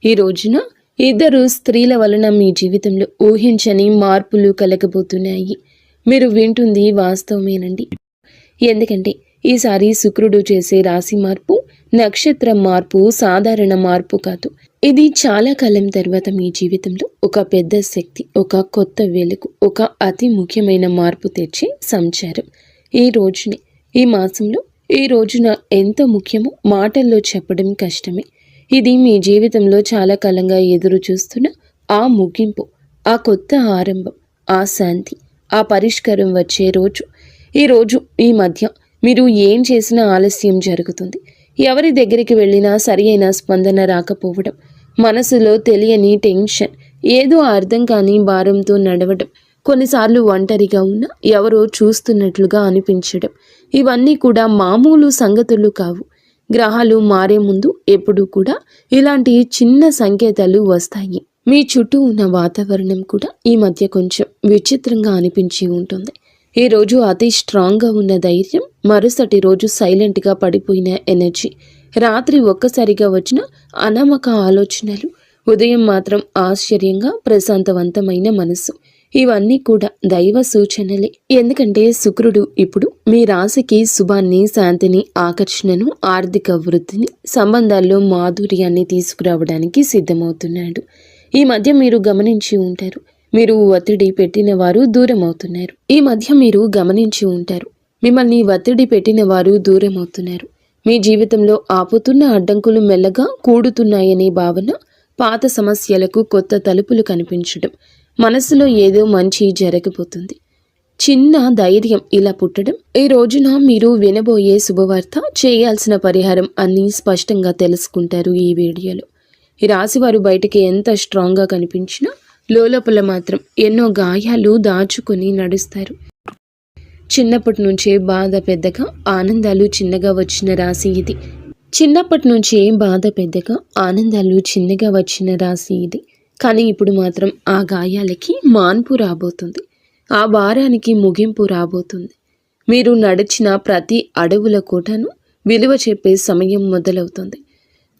ఈ రోజున ఇద్దరు స్త్రీల వలన మీ జీవితంలో ఊహించని మార్పులు కలగబోతున్నాయి. మీరు వింటుంది వాస్తవమేనండి. ఎందుకంటే ఈసారి శుక్రుడు చేసే రాశి మార్పు, నక్షత్ర మార్పు సాధారణ మార్పు కాదు. ఇది చాలా కాలం తర్వాత మీ జీవితంలో ఒక పెద్ద శక్తి, ఒక కొత్త వెలుగు, ఒక అతి ముఖ్యమైన మార్పు తెచ్చే సంచారం. ఈ రోజునే, ఈ మాసంలో, ఈ రోజున ఎంత ముఖ్యమో మాటల్లో చెప్పడం కష్టమే. ఇది మీ జీవితంలో చాలా కాలంగా ఎదురు చూస్తున్న ఆ ముగింపు, ఆ కొత్త ఆరంభం, ఆ శాంతి, ఆ పరిష్కారం వచ్చే రోజు. ఈ మధ్య మీరు ఏం చేసినా ఆలస్యం జరుగుతుంది. ఎవరి దగ్గరికి వెళ్ళినా సరి అయిన స్పందన రాకపోవడం, మనసులో తెలియని టెన్షన్, ఏదో అర్థం కాని భారంతో నడవడం, కొన్నిసార్లు ఒంటరిగా ఉన్న ఎవరో చూస్తున్నట్లుగా అనిపించడం, ఇవన్నీ కూడా మామూలు సంగతులు కావు. గ్రహాలు మారే ముందు ఎప్పుడూ కూడా ఇలాంటి చిన్న సంకేతాలు వస్తాయి. మీ చుట్టూ ఉన్న వాతావరణం కూడా ఈ మధ్య కొంచెం విచిత్రంగా అనిపించి ఉంటుంది. ఈ రోజు అతి స్ట్రాంగ్గా ఉన్న ధైర్యం, మరుసటి రోజు సైలెంట్గా పడిపోయిన ఎనర్జీ, రాత్రి ఒక్కసారిగా వచ్చిన అనామక ఆలోచనలు, ఉదయం మాత్రం ఆశ్చర్యంగా ప్రశాంతవంతమైన మనసు, ఇవన్నీ కూడా దైవ సూచనలే. ఎందుకంటే శుక్రుడు ఇప్పుడు మీ రాశికి శుభాన్ని, శాంతిని, ఆకర్షణను, ఆర్థిక వృద్ధిని, సంబంధాల్లో మాధుర్యాన్ని తీసుకురావడానికి సిద్ధమవుతున్నాడు. ఈ మధ్య మీరు గమనించి ఉంటారు, మీరు ఒత్తిడి పెట్టిన వారు దూరం అవుతున్నారు. మిమ్మల్ని ఒత్తిడి పెట్టిన వారు దూరం అవుతున్నారు. మీ జీవితంలో ఆపుతున్న అడ్డంకులు మెల్లగా కూడుతున్నాయనే భావన, పాత సమస్యలకు కొత్త తలుపులు కనిపించడం, మనసులో ఏదో మంచి జరగబోతుంది, చిన్న ధైర్యం ఇలా పుట్టడం. ఈ రోజున మీరు వినబోయే శుభవార్త, చేయాల్సిన పరిహారం అన్నీ స్పష్టంగా తెలుసుకుంటారు ఈ వీడియోలో. ఈ రాశివారు బయటికి ఎంత స్ట్రాంగ్గా కనిపించినా లోపల మాత్రం ఎన్నో గాయాలు దాచుకొని నడుస్తారు. చిన్నప్పటి నుంచే బాధ పెద్దగా, ఆనందాలు చిన్నగా వచ్చిన రాశి ఇది. కానీ ఇప్పుడు మాత్రం ఆ గాయాలకి మాన్పు రాబోతుంది, ఆ భారానికి ముగింపు రాబోతుంది. మీరు నడిచిన ప్రతి అడవుల కోటను విలువ చెప్పే సమయం మొదలవుతుంది.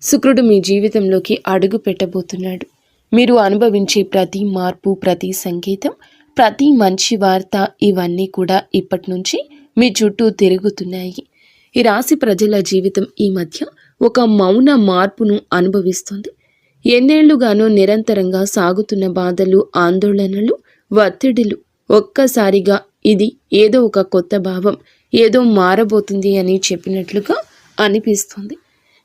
శుక్రుడు మీ జీవితంలోకి అడుగు పెట్టబోతున్నాడు. మీరు అనుభవించే ప్రతి మార్పు, ప్రతి సంకేతం, ప్రతి మంచి వార్త, ఇవన్నీ కూడా ఇప్పటి నుంచి మీ చుట్టూ తిరుగుతున్నాయి. ఈ రాశి ప్రజల జీవితం ఈ మధ్య ఒక మౌన మార్పును అనుభవిస్తుంది. ఎన్నేళ్లుగానో నిరంతరంగా సాగుతున్న బాధలు, ఆందోళనలు, ఒత్తిడిలు ఒక్కసారిగా ఇది ఏదో ఒక కొత్త భావం, ఏదో మారబోతుంది అని చెప్పినట్లుగా అనిపిస్తుంది.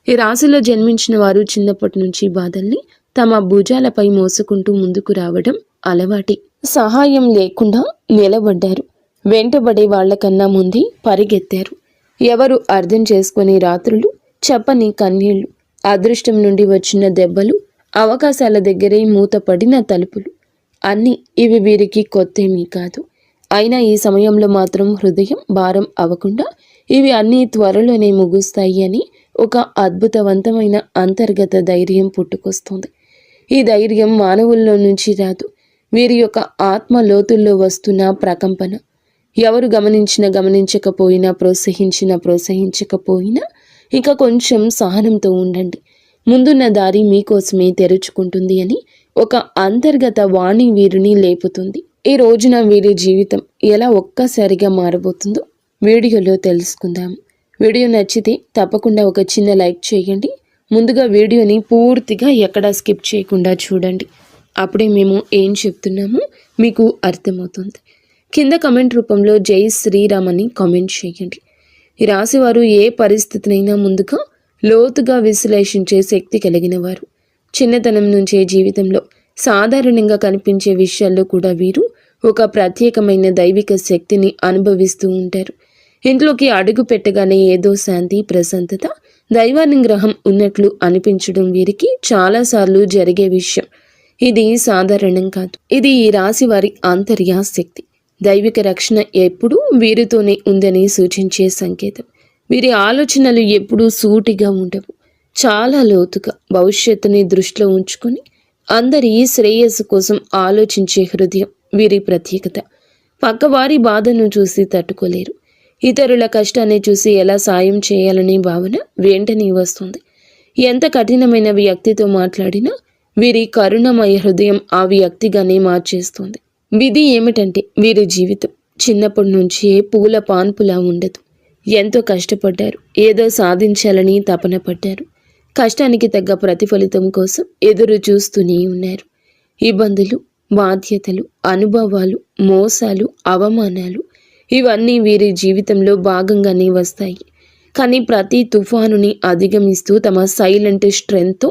ఈ రాశిలో జన్మించిన వారు చిన్నప్పటి నుంచి బాధల్ని తమ భుజాలపై మోసుకుంటూ ముందుకు రావడం అలవాటి. సహాయం లేకుండా నిలబడ్డారు. వెంటబడే వాళ్లకన్నా ముందే పరిగెత్తారు. ఎవరు అర్థం చేసుకునే రాత్రులు, చెప్పని కన్నీళ్లు, అదృష్టం నుండి వచ్చిన దెబ్బలు, అవకాశాల దగ్గరే మూతపడిన తలుపులు, అన్నీ ఇవి వీరికి కొత్తేమీ కాదు. అయినా ఈ సమయంలో మాత్రం హృదయం భారం అవ్వకుండా ఇవి అన్నీ త్వరలోనే ముగుస్తాయి అని ఒక అద్భుతవంతమైన అంతర్గత ధైర్యం పుట్టుకొస్తుంది. ఈ ధైర్యం మానవుల్లో నుంచి రాదు, వీరి యొక్క ఆత్మ లోతుల్లో వస్తున్న ప్రకంపన. ఎవరు గమనించకపోయినా, ప్రోత్సహించకపోయినా ఇంకా కొంచెం సహనంతో ఉండండి. ముందున్న దారి మీకోసమే తెరుచుకుంటుంది అని ఒక అంతర్గత వాణి వీరిని లేపుతుంది. ఈ రోజున వీరి జీవితం ఎలా ఒక్కసారిగా మారబోతుందో వీడియోలో తెలుసుకుందాం. వీడియో నచ్చితే తప్పకుండా ఒక చిన్న లైక్ చేయండి. ముందుగా వీడియోని పూర్తిగా ఎక్కడా స్కిప్ చేయకుండా చూడండి. అప్పుడే మేము ఏం చెప్తున్నామో మీకు అర్థమవుతుంది. కింద కమెంట్ రూపంలో జై శ్రీరామ్ అని కామెంట్ చేయండి. ఈ రాశివారు ఏ పరిస్థితినైనా ముందుగా లోతుగా విశ్లేషించే శక్తి కలిగిన వారు. చిన్నతనం నుంచే జీవితంలో సాధారణంగా కనిపించే విషయాల్లో కూడా వీరు ఒక ప్రత్యేకమైన దైవిక శక్తిని అనుభవిస్తూ ఉంటారు. ఇంట్లోకి అడుగు పెట్టగానే ఏదో శాంతి, ప్రశాంతత, దైవానుగ్రహం ఉన్నట్లు అనిపించడం వీరికి చాలాసార్లు జరిగే విషయం. ఇది సాధారణం కాదు. ఇది ఈ రాశి వారి ఆంతర్య శక్తి. దైవిక రక్షణ ఎప్పుడూ వీరితోనే ఉందని సూచించే సంకేతం. వీరి ఆలోచనలు ఎప్పుడూ సూటిగా ఉండవు, చాలా లోతుగా భవిష్యత్తుని దృష్టిలో ఉంచుకొని అందరి శ్రేయస్సు కోసం ఆలోచించే హృదయం వీరి ప్రత్యేకత. పక్కవారి బాధను చూసి తట్టుకోలేరు. ఇతరుల కష్టాన్ని చూసి ఎలా సాయం చేయాలనే భావన వెంటనే వస్తుంది. ఎంత కఠినమైన వ్యక్తితో మాట్లాడినా వీరి కరుణమయ హృదయం ఆ వ్యక్తిగానే మార్చేస్తుంది. విధి ఏమిటంటే వీరి జీవితం చిన్నప్పటి నుంచే పూల పాన్పులా ఉండదు. ఎంతో కష్టపడ్డారు, ఏదో సాధించాలని తపన పడ్డారు. కష్టానికి తగ్గ ప్రతిఫలితం కోసం ఎదురు చూస్తూనే ఉన్నారు. ఇబ్బందులు, బాధ్యతలు, అనుభవాలు, మోసాలు, అవమానాలు ఇవన్నీ వీరి జీవితంలో భాగంగానే వస్తాయి. కానీ ప్రతి తుఫానుని అధిగమిస్తూ తమ సైలెంట్ స్ట్రెంగ్త్తో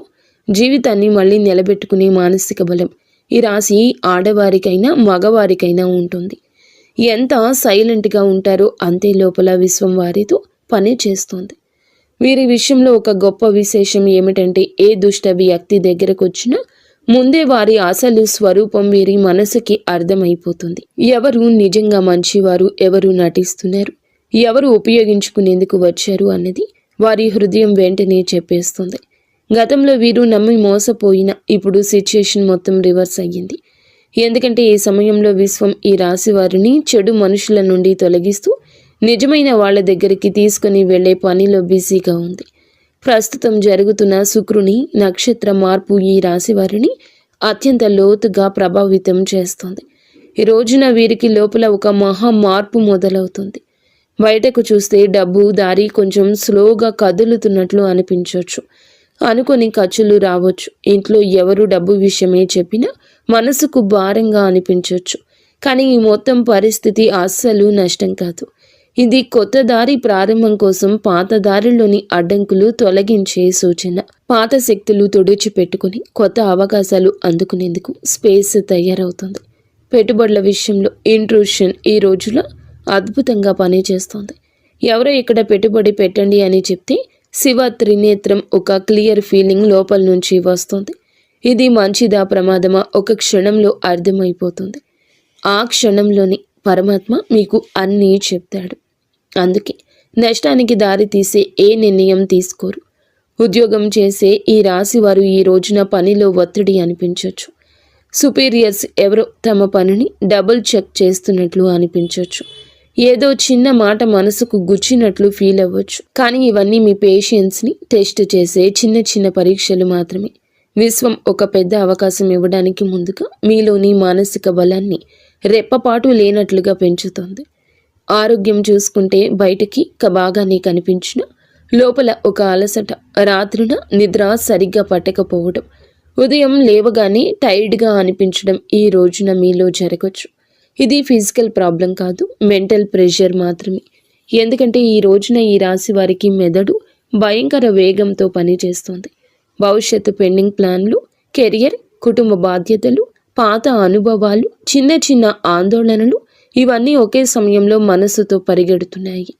జీవితాన్ని మళ్ళీ నిలబెట్టుకునే మానసిక బలం ఈ రాశి ఆడవారికైనా మగవారికైనా ఉంటుంది. ఎంత సైలెంట్గా ఉంటారో అంతే లోపల విశ్వం వారితో పని చేస్తుంది. వీరి విషయంలో ఒక గొప్ప విశేషం ఏమిటంటే ఏ దుష్ట వ్యక్తి దగ్గరకు వచ్చినా ముందే వారి అసలు స్వరూపం వీరి మనసుకి అర్థమైపోతుంది. ఎవరు నిజంగా మంచివారు, ఎవరు నటిస్తున్నారు, ఎవరు ఉపయోగించుకునేందుకు వచ్చారు అన్నది వారి హృదయం వెంటనే చెప్పేస్తుంది. గతంలో వీరు నమ్మి మోసపోయిన ఇప్పుడు సిచ్యుయేషన్ మొత్తం రివర్స్ అయ్యింది. ఎందుకంటే ఈ సమయంలో విశ్వం ఈ రాశి వారిని చెడు మనుషుల నుండి తొలగిస్తూ నిజమైన వాళ్ళ దగ్గరికి తీసుకుని వెళ్లే పనిలో బిజీగా ఉంది. ప్రస్తుతం జరుగుతున్న శుక్రుని నక్షత్ర మార్పు ఈ రాశి వారిని అత్యంత లోతుగా ప్రభావితం చేస్తుంది. ఈ రోజున వీరికి లోపల ఒక మహా మార్పు మొదలవుతుంది. బయటకు చూస్తే డబ్బు దారి కొంచెం స్లోగా కదులుతున్నట్లు అనిపించవచ్చు. అనుకొని ఖర్చులు రావచ్చు. ఇంట్లో ఎవరు డబ్బు విషయమే చెప్పినా మనసుకు భారంగా అనిపించవచ్చు. కానీ ఈ మొత్తం పరిస్థితి అస్సలు నష్టం కాదు. ఇది కొత్త దారి ప్రారంభం కోసం పాత దారిలోని అడ్డంకులు తొలగించే సూచన. పాత శక్తులు తుడిచిపెట్టుకుని కొత్త అవకాశాలు అందుకునేందుకు స్పేస్ తయారవుతుంది. పెట్టుబడుల విషయంలో ఇంట్రూషన్ ఈ రోజులో అద్భుతంగా పనిచేస్తుంది. ఎవరో ఇక్కడ పెట్టుబడి పెట్టండి అని చెప్తే శివ త్రినేత్రం ఒక క్లియర్ ఫీలింగ్ లోపల నుంచి వస్తుంది. ఇది మంచిదా ప్రమాదమా ఒక క్షణంలో అర్థమైపోతుంది. ఆ క్షణంలోని పరమాత్మ మీకు అన్నీ చెప్తాడు. అందుకే నష్టానికి దారి తీసే ఏ నిర్ణయం తీసుకోరు. ఉద్యోగం చేసే ఈ రాశి వారు ఈ రోజున పనిలో ఒత్తిడి అనిపించవచ్చు. సుపీరియర్స్ ఎవరో తమ పనిని డబుల్ చెక్ చేస్తున్నట్లు అనిపించవచ్చు. ఏదో చిన్న మాట మనసుకు గుచ్చినట్లు ఫీల్ అవ్వచ్చు. కానీ ఇవన్నీ మీ పేషెన్స్ని టెస్ట్ చేసే చిన్న చిన్న పరీక్షలు మాత్రమే. విశ్వం ఒక పెద్ద అవకాశం ఇవ్వడానికి ముందుగా మీలోని మానసిక బలాన్ని రెప్పపాటు లేనట్లుగా పెంచుతుంది. ఆరోగ్యం చూసుకుంటే బయటికి బాగానే కనిపించిన లోపల ఒక అలసట, రాత్రిన నిద్ర సరిగ్గా పట్టకపోవడం, ఉదయం లేవగానే టైర్డ్గా అనిపించడం ఈ రోజున మీలో జరగచ్చు. ఇది ఫిజికల్ ప్రాబ్లం కాదు, మెంటల్ ప్రెషర్ మాత్రమే. ఎందుకంటే ఈ రోజున ఈ రాశి వారికి మెదడు భయంకర వేగంతో పనిచేస్తుంది. భవిష్యత్తు పెండింగ్ ప్లాన్లు, కెరియర్, కుటుంబ బాధ్యతలు, పాత అనుభవాలు, చిన్న చిన్న ఆందోళనలు ఇవన్నీ ఒకే సమయంలో మనసుతో పరిగెడుతున్నాయి.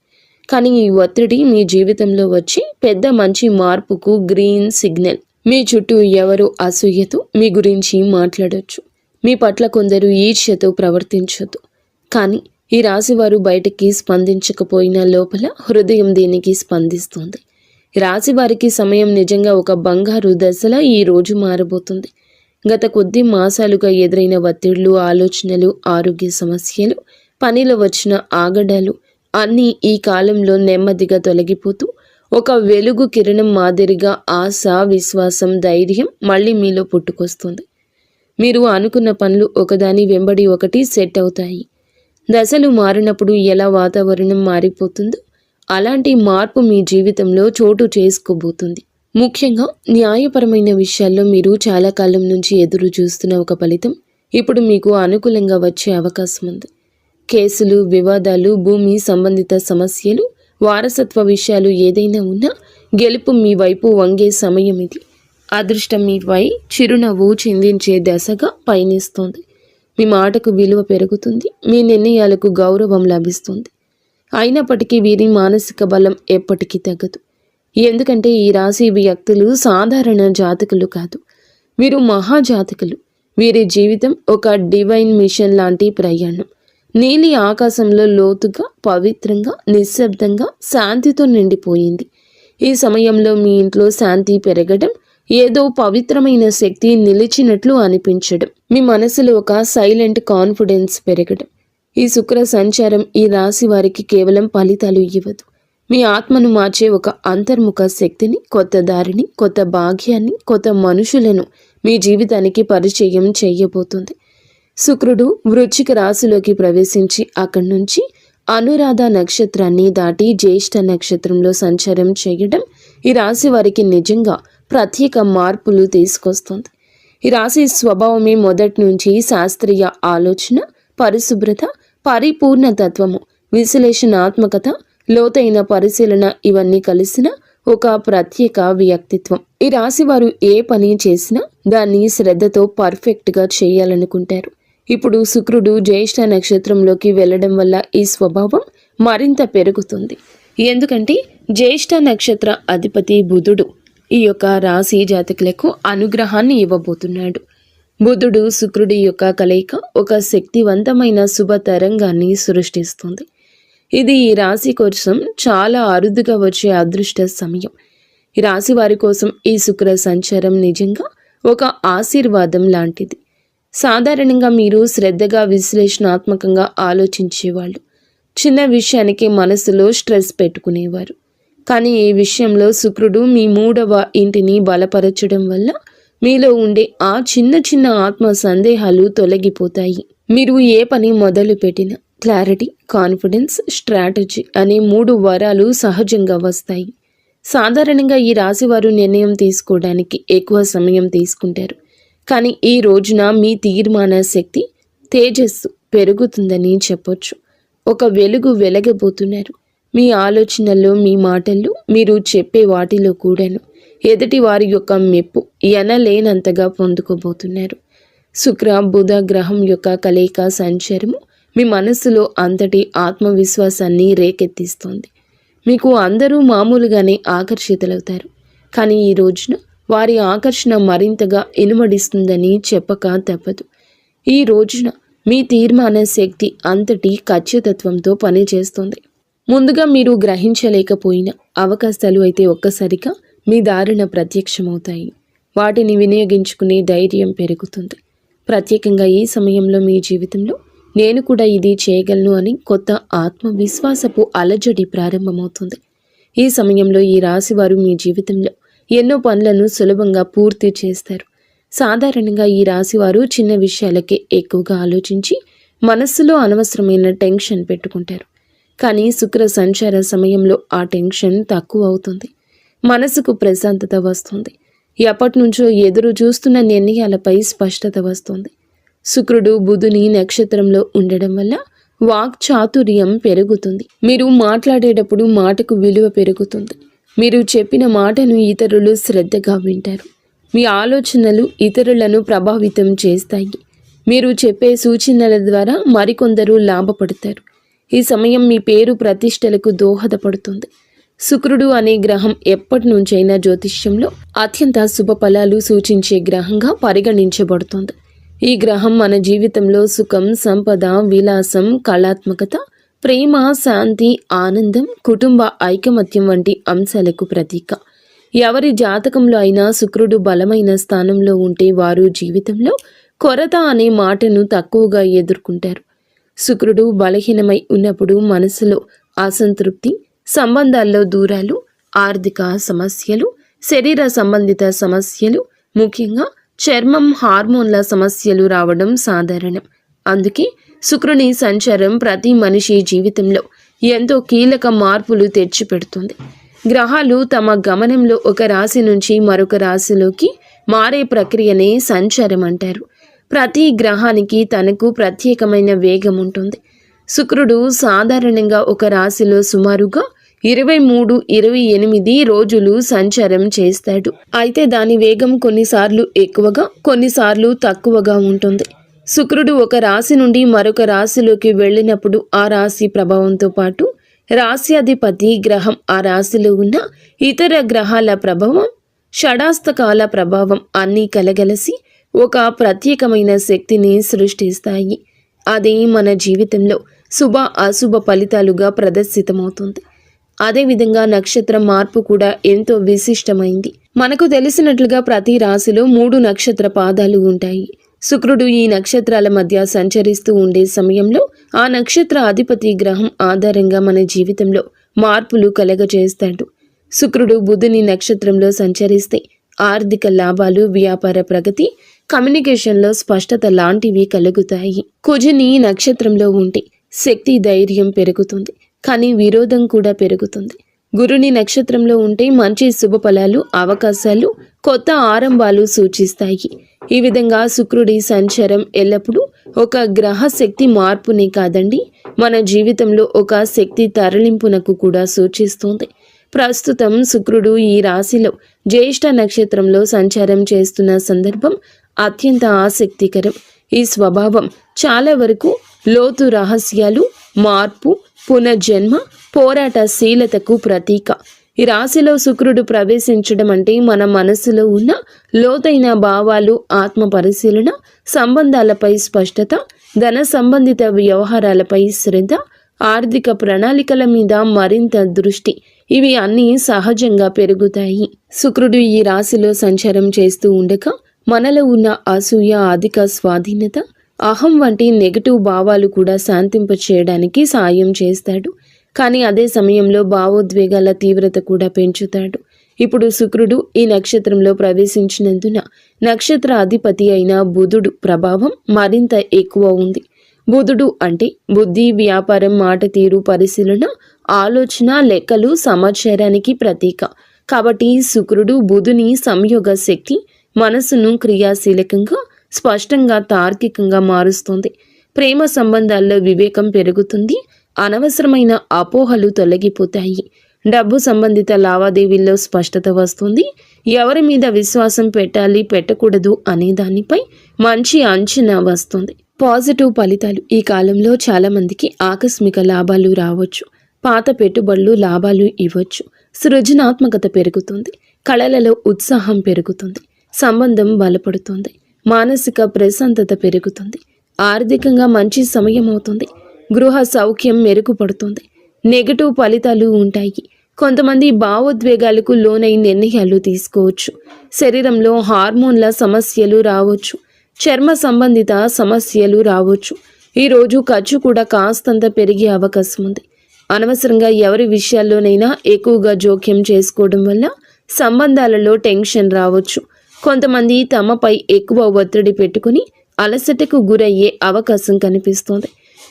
కానీ ఈ ఒత్తిడి మీ జీవితంలో వచ్చి పెద్ద మంచి మార్పుకు గ్రీన్ సిగ్నల్. మీ చుట్టూ ఎవరో అసూయతో మీ గురించి మాట్లాడొచ్చు. మీ పట్ల కొందరు ఈర్ష్యతో ప్రవర్తించొద్దు. కానీ ఈ రాశివారు బయటకి స్పందించకపోయినా లోపల హృదయం దీనికి స్పందిస్తుంది. రాశివారికి సమయం నిజంగా ఒక బంగారు దశలా ఈ రోజు మారబోతుంది. గత కొద్ది మాసాలుగా ఎదురైన ఒత్తిళ్లు, ఆలోచనలు, ఆరోగ్య సమస్యలు, పనిలో వచ్చిన ఆగడాలు అన్నీ ఈ కాలంలో నెమ్మదిగా తొలగిపోతూ ఒక వెలుగు కిరణం మాదిరిగా ఆశ, విశ్వాసం, ధైర్యం మళ్ళీ మీలో పుట్టుకొస్తుంది. మీరు అనుకున్న పనులు ఒకదాని వెంబడి ఒకటి సెట్ అవుతాయి. దశలు మారినప్పుడు ఎలా వాతావరణం మారిపోతుందో అలాంటి మార్పు మీ జీవితంలో చోటు చేసుకోబోతుంది. ముఖ్యంగా న్యాయపరమైన విషయాల్లో మీరు చాలా కాలం నుంచి ఎదురు చూస్తున్న ఒక ఫలితం ఇప్పుడు మీకు అనుకూలంగా వచ్చే అవకాశం ఉంది. కేసులు, వివాదాలు, భూమి సంబంధిత సమస్యలు, వారసత్వ విషయాలు ఏదైనా ఉన్నా గెలుపు మీ వైపు వంగే సమయం ఇది. అదృష్టం మీపై చిరునవ్వు చిందించే దశగా పయనిస్తోంది. మీ మాటకు విలువ పెరుగుతుంది. మీ నిర్ణయాలకు గౌరవం లభిస్తుంది. అయినప్పటికీ వీరి మానసిక బలం ఎప్పటికీ తగ్గదు. ఎందుకంటే ఈ రాశి వ్యక్తులు సాధారణ జాతకులు కాదు, వీరు మహాజాతకులు. వీరి జీవితం ఒక డివైన్ మిషన్ లాంటి ప్రయాణం. నీలి ఆకాశంలో లోతుగా, పవిత్రంగా, నిశ్శబ్దంగా, శాంతితో నిండిపోయింది. ఈ సమయంలో మీ ఇంట్లో శాంతి పెరగడం, ఏదో పవిత్రమైన శక్తి నిలిచినట్లు అనిపించడం, మీ మనసులో ఒక సైలెంట్ కాన్ఫిడెన్స్ పెరగడం. ఈ శుక్ర సంచారం ఈ రాశి వారికి కేవలం ఫలితాలు ఇవ్వదు, మీ ఆత్మను మార్చే ఒక అంతర్ముఖ శక్తిని, కొత్త దారిని, కొత్త భాగ్యాన్ని, కొత్త మనుషులను మీ జీవితానికి పరిచయం చేయబోతుంది. శుక్రుడు వృశ్చిక రాశిలోకి ప్రవేశించి అక్కడి నుంచి అనురాధ నక్షత్రాన్ని దాటి జ్యేష్ఠ నక్షత్రంలో సంచారం చేయడం ఈ రాశి వారికి నిజంగా ప్రత్యేక మార్పులు తీసుకొస్తుంది. ఈ రాశి స్వభావమే మొదటి నుంచి శాస్త్రీయ ఆలోచన, పరిశుభ్రత, పరిపూర్ణ తత్వము, విశ్లేషణాత్మకత, లోతైన పరిశీలన ఇవన్నీ కలిసిన ఒక ప్రత్యేక వ్యక్తిత్వం. ఈ రాశి వారు ఏ పని చేసినా దాన్ని శ్రద్ధతో పర్ఫెక్ట్గా చేయాలనుకుంటారు. ఇప్పుడు శుక్రుడు జ్యేష్ఠ నక్షత్రంలోకి వెళ్ళడం వల్ల ఈ స్వభావం మరింత పెరుగుతుంది. ఎందుకంటే జ్యేష్ఠ నక్షత్ర అధిపతి బుధుడు ఈ యొక్క రాశి జాతకులకు అనుగ్రహాన్ని ఇవ్వబోతున్నాడు. బుధుడు శుక్రుడి యొక్క కలయిక ఒక శక్తివంతమైన శుభ తరంగాన్ని సృష్టిస్తుంది. ఇది ఈ రాశి కోసం చాలా అరుదుగా వచ్చే అదృష్ట సమయం. ఈ రాశి వారి కోసం ఈ శుక్ర సంచారం నిజంగా ఒక ఆశీర్వాదం లాంటిది. సాధారణంగా మీరు శ్రద్ధగా విశ్లేషణాత్మకంగా ఆలోచించేవాళ్ళు. చిన్న విషయానికి మనసులో స్ట్రెస్ పెట్టుకునేవారు. కానీ ఈ విషయంలో శుక్రుడు మీ 3వ ఇంటిని బలపరచడం వల్ల మీలో ఉండే ఆ చిన్న చిన్న ఆత్మ సందేహాలు తొలగిపోతాయి. మీరు ఏ పని మొదలు పెట్టినా క్లారిటీ, కాన్ఫిడెన్స్, స్ట్రాటజీ అనే 3 వరాలు సహజంగా వస్తాయి. సాధారణంగా ఈ రాశివారు నిర్ణయం తీసుకోవడానికి ఎక్కువ సమయం తీసుకుంటారు. కానీ ఈ రోజున మీ తీర్మాన శక్తి, తేజస్సు పెరుగుతుందని చెప్పొచ్చు. ఒక వెలుగు వెలగబోతున్నారు. మీ ఆలోచనల్లో, మీ మాటల్లో, మీరు చెప్పే వాటిలో కూడాను ఎదుటి వారి యొక్క మెప్పు ఎనలేనంతగా పొందుకోబోతున్నారు. శుక్ర బుధ గ్రహం యొక్క కలయిక సంచారము మీ మనస్సులో అంతటి ఆత్మవిశ్వాసాన్ని రేకెత్తిస్తోంది. మీకు అందరూ మామూలుగానే ఆకర్షితులవుతారు. కానీ ఈ రోజున వారి ఆకర్షణ మరింతగా ఇనుమడిస్తుందని చెప్పక తప్పదు. ఈ రోజున మీ తీర్మాన శక్తి అంతటి ఖచ్చితత్వంతో పనిచేస్తుంది. ముందుగా మీరు గ్రహించలేకపోయిన అవకాశాలు అయితే ఒక్కసారిగా మీ దారిన ప్రత్యక్షమవుతాయి. వాటిని వినియోగించుకునే ధైర్యం పెరుగుతుంది. ప్రత్యేకంగా ఈ సమయంలో మీ జీవితంలో నేను కూడా ఇది చేయగలను అని కొత్త ఆత్మవిశ్వాసపు అలజడి ప్రారంభమవుతుంది. ఈ సమయంలో ఈ రాశివారు మీ జీవితంలో ఎన్నో పనులను సులభంగా పూర్తి చేస్తారు. సాధారణంగా ఈ రాశివారు చిన్న విషయాలకే ఎక్కువగా ఆలోచించి మనస్సులో అనవసరమైన టెన్షన్ పెట్టుకుంటారు. కానీ శుక్ర సంచార సమయంలో ఆ టెన్షన్ తక్కువ అవుతుంది. మనసుకు ప్రశాంతత వస్తుంది. ఎప్పటి నుంచో ఎదురు చూస్తున్న నిర్ణయాలపై స్పష్టత వస్తుంది. శుక్రుడు బుధుని నక్షత్రంలో ఉండడం వల్ల వాక్ చాతుర్యం పెరుగుతుంది. మీరు మాట్లాడేటప్పుడు మాటకు విలువ పెరుగుతుంది. మీరు చెప్పిన మాటను ఇతరులు శ్రద్ధగా వింటారు. మీ ఆలోచనలు ఇతరులను ప్రభావితం చేస్తాయి. మీరు చెప్పే సూచనల ద్వారా మరికొందరు లాభపడతారు. ఈ సమయం మీ పేరు ప్రతిష్టలకు దోహదపడుతుంది. శుక్రుడు అనే గ్రహం ఎప్పటి నుంచైనా జ్యోతిష్యంలో అత్యంత శుభ ఫలాలు సూచించే గ్రహంగా పరిగణించబడుతుంది. ఈ గ్రహం మన జీవితంలో సుఖం, సంపద, విలాసం, కళాత్మకత, ప్రేమ, శాంతి, ఆనందం, కుటుంబ ఐకమత్యం వంటి అంశాలకు ప్రతీక. ఎవరి జాతకంలో అయినా శుక్రుడు బలమైన స్థానంలో ఉంటే వారు జీవితంలో కొరత అనే మాటను తక్కువగా ఎదుర్కొంటారు. శుక్రుడు బలహీనమై ఉన్నప్పుడు మనసులో అసంతృప్తి, సంబంధాల్లో దూరాలు, ఆర్థిక సమస్యలు, శరీర సంబంధిత సమస్యలు, ముఖ్యంగా చర్మం, హార్మోన్ల సమస్యలు రావడం సాధారణం. అందుకే శుక్రుని సంచారం ప్రతి మనిషి జీవితంలో ఎంతో కీలక మార్పులు తెచ్చిపెడుతుంది. గ్రహాలు తమ గమనంలో ఒక రాశి నుంచి మరొక రాశిలోకి మారే ప్రక్రియనే సంచారం అంటారు. ప్రతి గ్రహానికి తనకు ప్రత్యేకమైన వేగం ఉంటుంది. శుక్రుడు సాధారణంగా ఒక రాశిలో సుమారుగా 23-28 రోజులు సంచారం చేస్తాడు. అయితే దాని వేగం కొన్నిసార్లు ఎక్కువగా, కొన్నిసార్లు తక్కువగా ఉంటుంది. శుక్రుడు ఒక రాశి నుండి మరొక రాశిలోకి వెళ్ళినప్పుడు ఆ రాశి ప్రభావంతో పాటు రాశ్యాధిపతి గ్రహం ఆ రాశిలో ఉన్న ఇతర గ్రహాల ప్రభావం, షడాస్తకాల ప్రభావం అన్నీ కలగలిసి ఒక ప్రత్యేకమైన శక్తిని సృష్టిస్తాయి. అది మన జీవితంలో శుభ అశుభ ఫలితాలుగా ప్రదర్శితమవుతుంది. అదేవిధంగా నక్షత్ర మార్పు కూడా ఎంతో విశిష్టమైంది. మనకు తెలిసినట్లుగా ప్రతి రాశిలో 3 నక్షత్ర పాదాలు ఉంటాయి. శుక్రుడు ఈ నక్షత్రాల మధ్య సంచరిస్తూ ఉండే సమయంలో ఆ నక్షత్ర అధిపతి గ్రహం ఆధారంగా మన జీవితంలో మార్పులు కలగజేస్తాడు. శుక్రుడు బుధుని నక్షత్రంలో సంచరిస్తే ఆర్థిక లాభాలు, వ్యాపార ప్రగతి, కమ్యూనికేషన్లో స్పష్టత లాంటివి కలుగుతాయి. కుజుని నక్షత్రంలో ఉంటే శక్తి, ధైర్యం పెరుగుతుంది, కానీ విరోధం కూడా పెరుగుతుంది. గురుని నక్షత్రంలో ఉంటే మంచి శుభ ఫలాలు, అవకాశాలు, కొత్త ఆరంభాలు సూచిస్తాయి. ఈ విధంగా శుక్రుడి సంచారం ఎల్లప్పుడూ ఒక గ్రహ శక్తి మార్పునే కాదండి, మన జీవితంలో ఒక శక్తి తరలింపునకు కూడా సూచిస్తుంది. ప్రస్తుతం శుక్రుడు ఈ రాశిలో జ్యేష్ఠ నక్షత్రంలో సంచారం చేస్తున్న సందర్భం అత్యంత ఆసక్తికరం. ఈ స్వభావం చాలా వరకు లోతు రహస్యాలు, మార్పు, పునర్జన్మ, పోరాటశీలతకు ప్రతీక. ఈ రాశిలో శుక్రుడు ప్రవేశించడం అంటే మన మనసులో ఉన్న లోతైన భావాలు, ఆత్మ పరిశీలన, సంబంధాలపై స్పష్టత, ధన సంబంధిత వ్యవహారాలపై శ్రద్ధ, ఆర్థిక ప్రణాళికల మీద మరింత దృష్టి, ఇవి అన్నీ సహజంగా పెరుగుతాయి. శుక్రుడు ఈ రాశిలో సంచారం చేస్తూ ఉండగా మనలో ఉన్న అసూయ, అధిక స్వాధీనత, అహం వంటి నెగటివ్ భావాలు కూడా శాంతింప చేయడానికి సాయం చేస్తాడు. కానీ అదే సమయంలో భావోద్వేగాల తీవ్రత కూడా పెంచుతాడు. ఇప్పుడు శుక్రుడు ఈ నక్షత్రంలో ప్రవేశించినందున నక్షత్ర అధిపతి అయిన బుధుడు ప్రభావం మరింత ఎక్కువ ఉంది. బుధుడు అంటే బుద్ధి, వ్యాపారం, మాట తీరు, పరిశీలన, ఆలోచన, లెక్కలు, సమాచారానికి ప్రతీక. కాబట్టి శుక్రుడు బుధుని సంయోగ శక్తి మనసును క్రియాశీలకంగా, స్పష్టంగా, తార్కికంగా మారుస్తుంది. ప్రేమ సంబంధాల్లో వివేకం పెరుగుతుంది, అనవసరమైన అపోహలు తొలగిపోతాయి. డబ్బు సంబంధిత లావాదేవీల్లో స్పష్టత వస్తుంది. ఎవరి మీద విశ్వాసం పెట్టాలి, పెట్టకూడదు అనే దానిపై మంచి అంచనా వస్తుంది. పాజిటివ్ ఫలితాలు. ఈ కాలంలో చాలామందికి ఆకస్మిక లాభాలు రావచ్చు. పాత పెట్టుబడులు లాభాలు ఇవ్వచ్చు. సృజనాత్మకత పెరుగుతుంది. కళలలో ఉత్సాహం పెరుగుతుంది. సంబంధం బలపడుతుంది. మానసిక ప్రశాంతత పెరుగుతుంది. ఆర్థికంగా మంచి సమయం అవుతుంది. గృహ సౌఖ్యం మెరుగుపడుతుంది. నెగటివ్ ఫలితాలు ఉంటాయి. కొంతమంది భావోద్వేగాలకు లోనై నిర్ణయాలు తీసుకోవచ్చు. శరీరంలో హార్మోన్ల సమస్యలు రావచ్చు. చర్మ సంబంధిత సమస్యలు రావచ్చు. ఈరోజు ఖర్చు కూడా కాస్తంత పెరిగే అవకాశం ఉంది. అనవసరంగా ఎవరి విషయాల్లోనైనా ఎక్కువగా జోక్యం చేసుకోవడం వల్ల సంబంధాలలో టెన్షన్ రావచ్చు. కొంతమంది తమపై ఎక్కువ ఒత్తిడి పెట్టుకుని అలసటకు గురయ్యే అవకాశం కనిపిస్తోంది.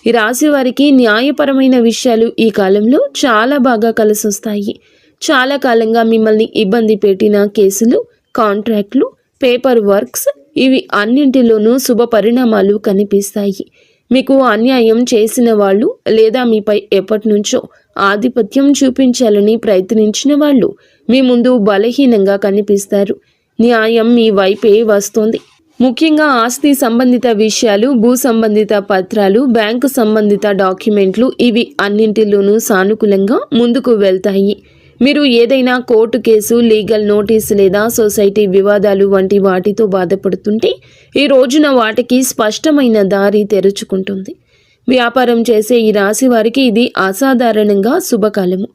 ఈ రాశి వారికి న్యాయపరమైన విషయాలు ఈ కాలంలో చాలా బాగా కలిసొస్తాయి. చాలా కాలంగా మిమ్మల్ని ఇబ్బంది పెట్టిన కేసులు, కాంట్రాక్ట్లు, పేపర్ వర్క్స్, ఇవి అన్నింటిలోనూ శుభ పరిణామాలు కనిపిస్తాయి. మీకు అన్యాయం చేసిన వాళ్ళు లేదా మీపై ఎప్పటి నుంచో ఆధిపత్యం చూపించాలని ప్రయత్నించిన వాళ్ళు మీ ముందు బలహీనంగా కనిపిస్తారు. న్యాయం మీ వైపే వస్తోంది. ముఖ్యంగా ఆస్తి సంబంధిత విషయాలు, భూ సంబంధిత పత్రాలు, బ్యాంకు సంబంధిత డాక్యుమెంట్లు, ఇవి అన్నింటిలోనూ సానుకూలంగా ముందుకు వెళ్తాయి. మీరు ఏదైనా కోర్టు కేసు, లీగల్ నోటీస్ లేదా సొసైటీ వివాదాలు వంటి వాటితో బాధపడుతుంటే ఈ రోజున వాటికి స్పష్టమైన దారి తెరుచుకుంటుంది. వ్యాపారం చేసే ఈ రాశి వారికి ఇది అసాధారణంగా శుభకాలము.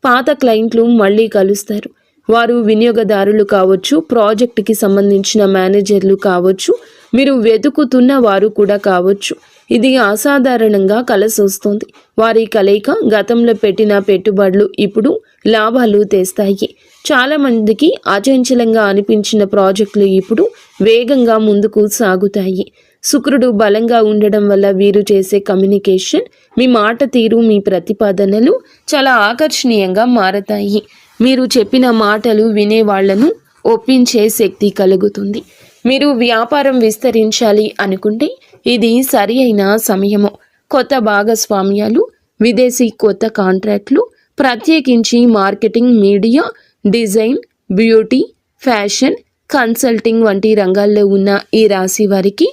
పాత క్లయింట్లు మళ్ళీ కలుస్తారు. వారు వినియోగదారులు కావచ్చు, ప్రాజెక్టుకి సంబంధించిన మేనేజర్లు కావచ్చు, మీరు వెతుకుతున్న వారు కూడా కావచ్చు. ఇది అసాధారణంగా కలిసొస్తుంది. వారి కలయిక గతంలో పెట్టిన పెట్టుబడులు ఇప్పుడు లాభాలు తెస్తాయి. చాలామందికి అచంచలంగా అనిపించిన ప్రాజెక్టులు ఇప్పుడు వేగంగా ముందుకు సాగుతాయి. శుక్రుడు బలంగా ఉండడం వల్ల వీరు చేసే కమ్యూనికేషన్, మీ మాట తీరు, మీ ప్రతిపాదనలు చాలా ఆకర్షణీయంగా మారతాయి. మీరు చెప్పిన మాటలు వినేవాళ్లను ఒప్పించే శక్తి కలుగుతుంది. మీరు వ్యాపారం విస్తరించాలి అనుకుంటే ఇది సరి అయిన సమయము. కొత్త భాగస్వామ్యాలు, విదేశీ కొత్త కాంట్రాక్ట్లు, ప్రత్యేకించి marketing, media, design, beauty, fashion, consulting వంటి రంగాల్లో ఉన్న ఈ రాశి వారికి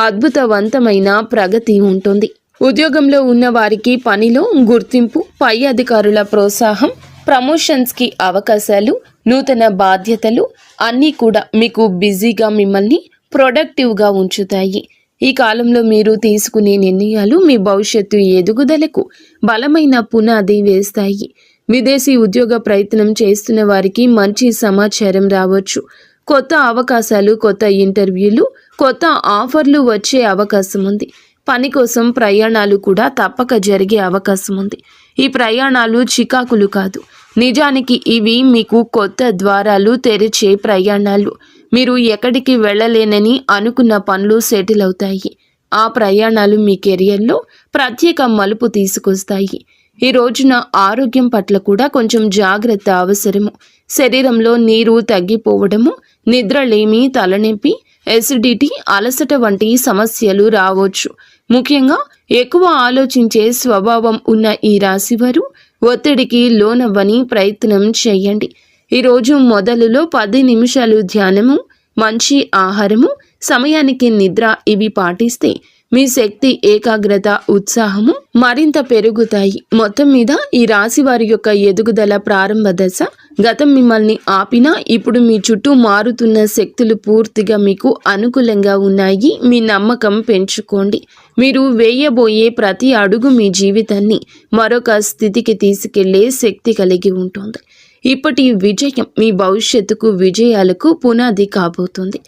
అద్భుతవంతమైన ప్రగతి ఉంటుంది. ఉద్యోగంలో ఉన్న వారికి పనిలో గుర్తింపు, పై అధికారుల ప్రోత్సాహం, ప్రమోషన్స్కి అవకాశాలు, నూతన బాధ్యతలు అన్నీ కూడా మీకు బిజీగా, మిమ్మల్ని ప్రొడక్టివ్గా ఉంచుతాయి. ఈ కాలంలో మీరు తీసుకునే నిర్ణయాలు మీ భవిష్యత్తు ఎదుగుదలకు బలమైన పునాది వేస్తాయి. విదేశీ ఉద్యోగ ప్రయత్నం చేస్తున్న వారికి మంచి సమాచారం రావచ్చు. కొత్త అవకాశాలు, కొత్త ఇంటర్వ్యూలు, కొత్త ఆఫర్లు వచ్చే అవకాశం ఉంది. పని కోసం ప్రయాణాలు కూడా తప్పక జరిగే అవకాశం ఉంది. ఈ ప్రయాణాలు చికాకులు కాదు, నిజానికి ఇవి మీకు కొత్త ద్వారాలు తెరిచే ప్రయాణాలు. మీరు ఎక్కడికి వెళ్ళలేనని అనుకున్న పనులు సెటిల్ అవుతాయి. ఆ ప్రయాణాలు మీ కెరియర్లో ప్రత్యేక మలుపు తీసుకొస్తాయి. ఈ రోజున ఆరోగ్యం పట్ల కూడా కొంచెం జాగ్రత్త అవసరము. శరీరంలో నీరు తగ్గిపోవడము, నిద్రలేమి, తలనొప్పి, ఎసిడిటీ, అలసట వంటి సమస్యలు రావచ్చు. ముఖ్యంగా ఎక్కువ ఆలోచించే స్వభావం ఉన్న ఈ రాశివారు ఒత్తిడికి లోనవ్వని ప్రయత్నం చేయండి. ఈరోజు మొదలులో 10 నిమిషాలు ధ్యానము, మంచి ఆహారము, సమయానికి నిద్ర ఇవి పాటిస్తే మీ శక్తి, ఏకాగ్రత, ఉత్సాహము మరింత పెరుగుతాయి. మొత్తం మీద ఈ రాశి వారి యొక్క ఎదుగుదల ప్రారంభ దశ. గతం మిమ్మల్ని ఆపినా ఇప్పుడు మీ చుట్టూ మారుతున్న శక్తులు పూర్తిగా మీకు అనుకూలంగా ఉన్నాయి. మీ నమ్మకం పెంచుకోండి. మీరు వేయబోయే ప్రతి అడుగు మీ జీవితాన్ని మరొక స్థితికి తీసుకెళ్లే శక్తి కలిగి ఉంటుంది. ఇప్పటి విజయం మీ భవిష్యత్తుకు, విజయాలకు పునాది కాబోతుంది.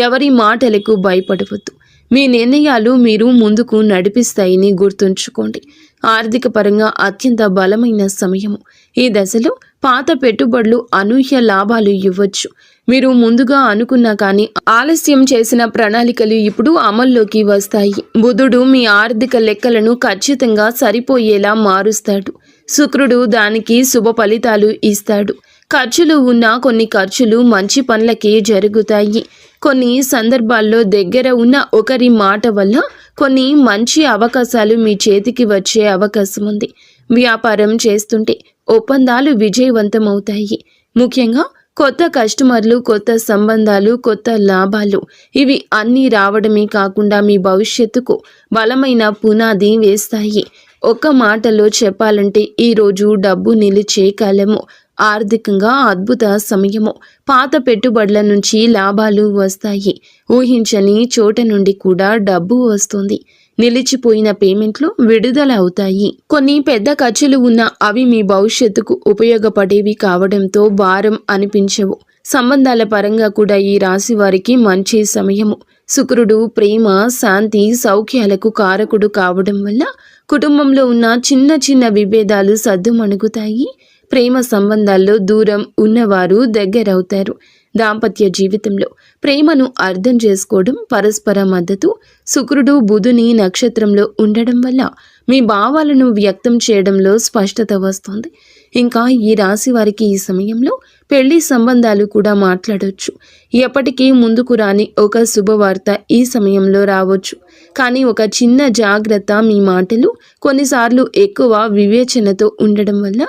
ఎవరి మాటలకు భయపడవద్దు. మీ నిర్ణయాలు మీరు ముందుకు నడిపిస్తాయని గుర్తుంచుకోండి. ఆర్థిక పరంగా అత్యంత బలమైన సమయము. ఈ దశలో పాత పెట్టుబడులు అనూహ్య లాభాలు ఇవ్వచ్చు. మీరు ముందుగా అనుకున్నా కానీ ఆలస్యం చేసిన ప్రణాళికలు ఇప్పుడు అమల్లోకి వస్తాయి. బుధుడు మీ ఆర్థిక లెక్కలను ఖచ్చితంగా సరిపోయేలా మారుస్తాడు. శుక్రుడు దానికి శుభ ఫలితాలు ఇస్తాడు. ఖర్చులు ఉన్న కొన్ని ఖర్చులు మంచి పనులకే జరుగుతాయి. కొన్ని సందర్భాల్లో దగ్గర ఉన్న ఒకరి మాట వల్ల కొన్ని మంచి అవకాశాలు మీ చేతికి వచ్చే అవకాశం ఉంది. వ్యాపారం చేస్తుంటే ఒప్పందాలు విజయవంతమవుతాయి. ముఖ్యంగా కొత్త కస్టమర్లు, కొత్త సంబంధాలు, కొత్త లాభాలు ఇవి అన్నీ రావడమే కాకుండా మీ భవిష్యత్తుకు బలమైన పునాది వేస్తాయి. ఒక్క మాటలో చెప్పాలంటే ఈరోజు డబ్బు నిలిచే కాలము. ఆర్థికంగా అద్భుత సమయము. పాత పెట్టుబడుల నుంచి లాభాలు వస్తాయి. ఊహించని చోట నుండి కూడా డబ్బు వస్తుంది. నిలిచిపోయిన పేమెంట్లు విడుదల అవుతాయి. కొన్ని పెద్ద ఖర్చులు ఉన్నా అవి మీ భవిష్యత్తుకు ఉపయోగపడేవి కావడంతో భారం అనిపించవు. సంబంధాల పరంగా కూడా ఈ రాశి వారికి మంచి సమయము. శుక్రుడు ప్రేమ, శాంతి, సౌఖ్యాలకు కారకుడు కావడం వల్ల కుటుంబంలో ఉన్న చిన్న చిన్న విభేదాలు సద్దుమణుగుతాయి. ప్రేమ సంబంధాల్లో దూరం ఉన్నవారు దగ్గరవుతారు. దాంపత్య జీవితంలో ప్రేమను అర్థం చేసుకోవడం, పరస్పర మద్దతు. శుక్రుడు బుధుని నక్షత్రంలో ఉండడం వల్ల మీ భావాలను వ్యక్తం చేయడంలో స్పష్టత వస్తుంది. ఇంకా ఈ రాశి వారికి ఈ సమయంలో పెళ్లి సంబంధాలు కూడా మాట్లాడవచ్చు. ఎప్పటికీ ముందుకు రాని ఒక శుభవార్త ఈ సమయంలో రావచ్చు. కానీ ఒక చిన్న జాగ్రత్త, మీ మాటలు కొన్నిసార్లు ఎక్కువ వివేచనతో ఉండడం వల్ల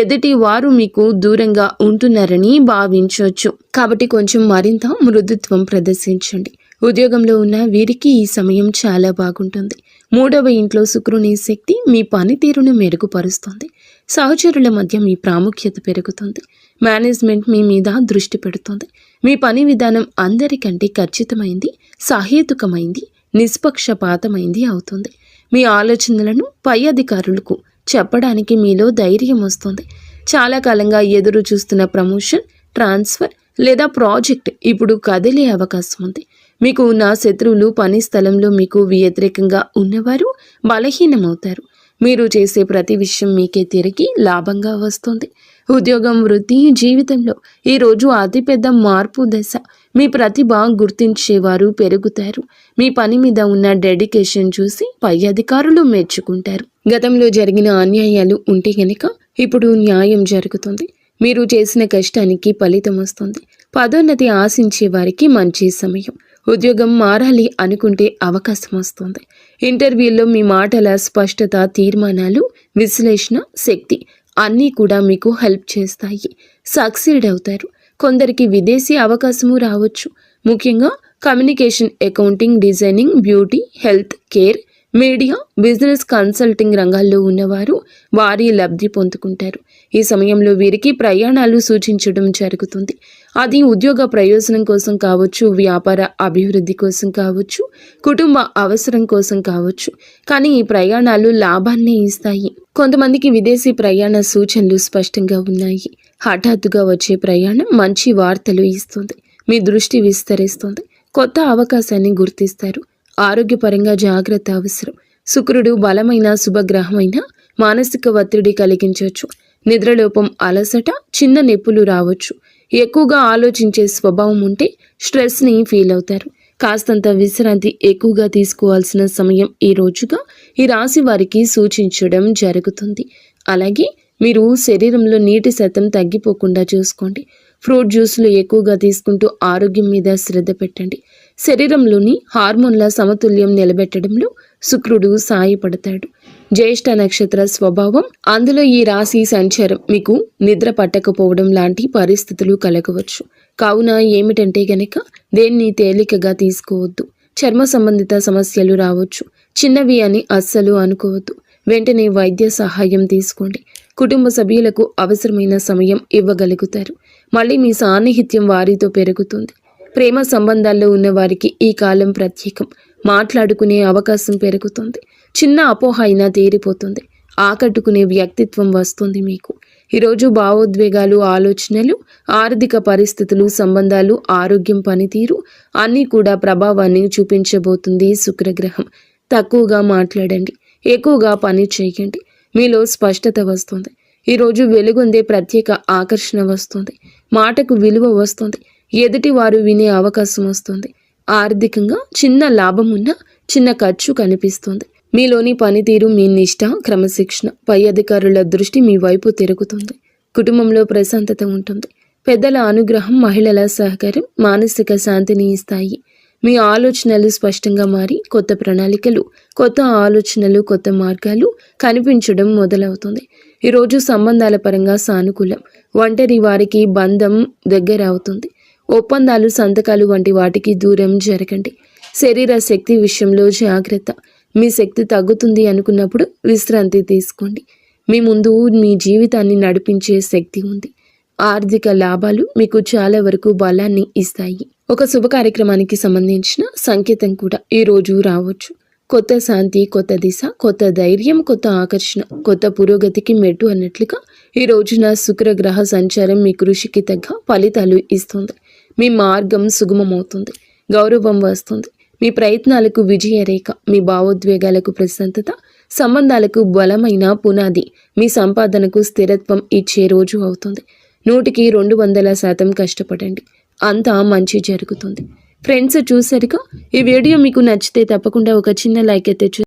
ఎదుటి వారు మీకు దూరంగా ఉంటున్నారని భావించవచ్చు. కాబట్టి కొంచెం మరింత మృదుత్వం ప్రదర్శించండి. ఉద్యోగంలో ఉన్న వీరికి ఈ సమయం చాలా బాగుంటుంది. 3వ ఇంట్లో శుక్రుని శక్తి మీ పనితీరును మెరుగుపరుస్తుంది. సహచరుల మధ్య మీ ప్రాముఖ్యత పెరుగుతుంది. మేనేజ్మెంట్ మీ మీద దృష్టి పెడుతుంది. మీ పని విధానం అందరికంటే ఖచ్చితమైంది, సహేతుకమైంది, నిష్పక్షపాతమైంది అవుతుంది. మీ ఆలోచనలను పై అధికారులకు చెప్పడానికి మీలో ధైర్యం వస్తుంది. చాలా కాలంగా ఎదురు చూస్తున్న ప్రమోషన్, ట్రాన్స్ఫర్ లేదా ప్రాజెక్ట్ ఇప్పుడు కదిలే అవకాశం ఉంది. మీకు ఉన్న శత్రువులు, పని స్థలంలో మీకు వ్యతిరేకంగా ఉన్నవారు బలహీనమవుతారు. మీరు చేసే ప్రతి విషయం మీకే తిరిగి లాభంగా వస్తుంది. ఉద్యోగం, వృత్తి, జీవితంలో ఈరోజు అతిపెద్ద మార్పు దశ. మీ ప్రతిభ గుర్తించేవారు పెరుగుతారు. మీ పని మీద ఉన్న డెడికేషన్ చూసి పై అధికారులు మెచ్చుకుంటారు. గతంలో జరిగిన అన్యాయాలు ఉంటే గనక ఇప్పుడు న్యాయం జరుగుతుంది. మీరు చేసిన కష్టానికి ఫలితం వస్తుంది. పదోన్నతి ఆశించే వారికి మంచి సమయం. ఉద్యోగం మారాలి అనుకుంటే అవకాశం వస్తుంది. ఇంటర్వ్యూల్లో మీ మాటల స్పష్టత, తీర్మానాలు, విశ్లేషణ శక్తి అన్నీ కూడా మీకు హెల్ప్ చేస్తాయి. సక్సీడ్ అవుతారు. కొందరికి విదేశీ అవకాశము రావచ్చు. ముఖ్యంగా communication, accounting, designing, beauty, health care, media, business, consulting రంగాల్లో ఉన్నవారు భారీ లబ్ధి పొందుకుంటారు. ఈ సమయంలో వీరికి ప్రయాణాలు సూచించడం జరుగుతుంది. అది ఉద్యోగ ప్రయోజనం కోసం కావచ్చు, వ్యాపార అభివృద్ధి కోసం కావచ్చు, కుటుంబ అవసరం కోసం కావచ్చు. కానీ ఈ ప్రయాణాలు లాభాన్ని ఇస్తాయి. కొంతమందికి విదేశీ ప్రయాణ సూచనలు స్పష్టంగా ఉన్నాయి. హఠాత్తుగా వచ్చే ప్రయాణం మంచి వార్తలు ఇస్తుంది. మీ దృష్టి విస్తరిస్తుంది. కొత్త అవకాశాన్ని గుర్తిస్తారు. ఆరోగ్యపరంగా జాగ్రత్త అవసరం. శుక్రుడు బలమైన శుభగ్రహమైన మానసిక ఒత్తిడి కలిగించవచ్చు. నిద్రలోపం, అలసట, చిన్న నొప్పులు రావచ్చు. ఎక్కువగా ఆలోచించే స్వభావం ఉంటే స్ట్రెస్ని ఫీల్ అవుతారు. కాస్తంత విశ్రాంతి ఎక్కువగా తీసుకోవాల్సిన సమయం ఈ రోజుగా ఈ రాశి వారికి సూచించడం జరుగుతుంది. అలాగే మీరు శరీరంలో నీటి శాతం తగ్గిపోకుండా చూసుకోండి. ఫ్రూట్ జ్యూస్లు ఎక్కువగా తీసుకుంటూ ఆరోగ్యం మీద శ్రద్ధ పెట్టండి. శరీరంలోని హార్మోన్ల సమతుల్యం నిలబెట్టడంలో శుక్రుడు సాయపడతాడు. జ్యేష్ఠ నక్షత్ర స్వభావం, అందులో ఈ రాశి సంచారం మీకు నిద్ర పట్టకపోవడం లాంటి పరిస్థితులు కలగవచ్చు. కావున ఏమిటంటే గనక దేన్ని తేలికగా తీసుకోవద్దు. చర్మ సంబంధిత సమస్యలు రావచ్చు. చిన్నవి అని అస్సలు అనుకోవద్దు. వెంటనే వైద్య సహాయం తీసుకోండి. కుటుంబ సభ్యులకు అవసరమైన సమయం ఇవ్వగలుగుతారు. మళ్ళీ మీ సాన్నిహిత్యం వారితో పెరుగుతుంది. ప్రేమ సంబంధాల్లో ఉన్న వారికి ఈ కాలం ప్రత్యేకం. మాట్లాడుకునే అవకాశం పెరుగుతుంది. చిన్న అపోహ అయినా తీరిపోతుంది. ఆకట్టుకునే వ్యక్తిత్వం వస్తుంది మీకు. ఈరోజు భావోద్వేగాలు, ఆలోచనలు, ఆర్థిక పరిస్థితులు, సంబంధాలు, ఆరోగ్యం, పనితీరు అన్నీ కూడా ప్రభావాన్ని చూపించబోతుంది శుక్రగ్రహం. తక్కువగా మాట్లాడండి. ఎక్కువగా పని చేయండి. మీలో స్పష్టత వస్తుంది. ఈరోజు వెలుగొందే ప్రత్యేక ఆకర్షణ వస్తుంది. మాటకు విలువ వస్తుంది. ఎదుటి వారు వినే అవకాశం వస్తుంది. ఆర్థికంగా చిన్న లాభం ఉన్నా చిన్న ఖర్చు కనిపిస్తుంది. మీలోని పనితీరు, మీ నిష్ఠ, క్రమశిక్షణ, పై అధికారుల దృష్టి మీ వైపు తిరుగుతుంది. కుటుంబంలో ప్రశాంతత ఉంటుంది. పెద్దల అనుగ్రహం, మహిళల సహకారం మానసిక శాంతిని ఇస్తాయి. మీ ఆలోచనలు స్పష్టంగా మారి కొత్త ప్రణాళికలు, కొత్త ఆలోచనలు, కొత్త మార్గాలు కనిపించడం మొదలవుతుంది. ఈరోజు సంబంధాల పరంగా సానుకూలం. ఒంటరి వారికి బంధం దగ్గర అవుతుంది. ఒప్పందాలు, సంతకాలు వంటి వాటికి దూరం జరగండి. శరీర శక్తి విషయంలో జాగ్రత్త. మీ శక్తి తగ్గుతుంది అనుకున్నప్పుడు విశ్రాంతి తీసుకోండి. మీ ముందు మీ జీవితాన్ని నడిపించే శక్తి ఉంది. ఆర్థిక లాభాలు మీకు చాలా వరకు బలాన్ని ఇస్తాయి. ఒక శుభ కార్యక్రమానికి సంబంధించిన సంకేతం కూడా ఈ రోజు రావచ్చు. కొత్త శాంతి, కొత్త దిశ, కొత్త ధైర్యం, కొత్త ఆకర్షణ, కొత్త పురోగతికి మెట్టు అన్నట్లుగా ఈ రోజున శుక్రగ్రహ సంచారం మీ కృషికి తగ్గ ఫలితాలు ఇస్తుంది. మీ మార్గం సుగమమవుతుంది. గౌరవం వస్తుంది. మీ ప్రయత్నాలకు విజయరేఖ, మీ భావోద్వేగాలకు ప్రశాంతత, సంబంధాలకు బలమైన పునాది, మీ సంపాదనకు స్థిరత్వం ఇచ్చే రోజు అవుతుంది. 100కి 200% కష్టపడండి. అంతా మంచి జరుగుతుంది. ఫ్రెండ్స్, చూసారుగా, ఈ వీడియో మీకు నచ్చితే తప్పకుండా ఒక చిన్న లైక్ అయితే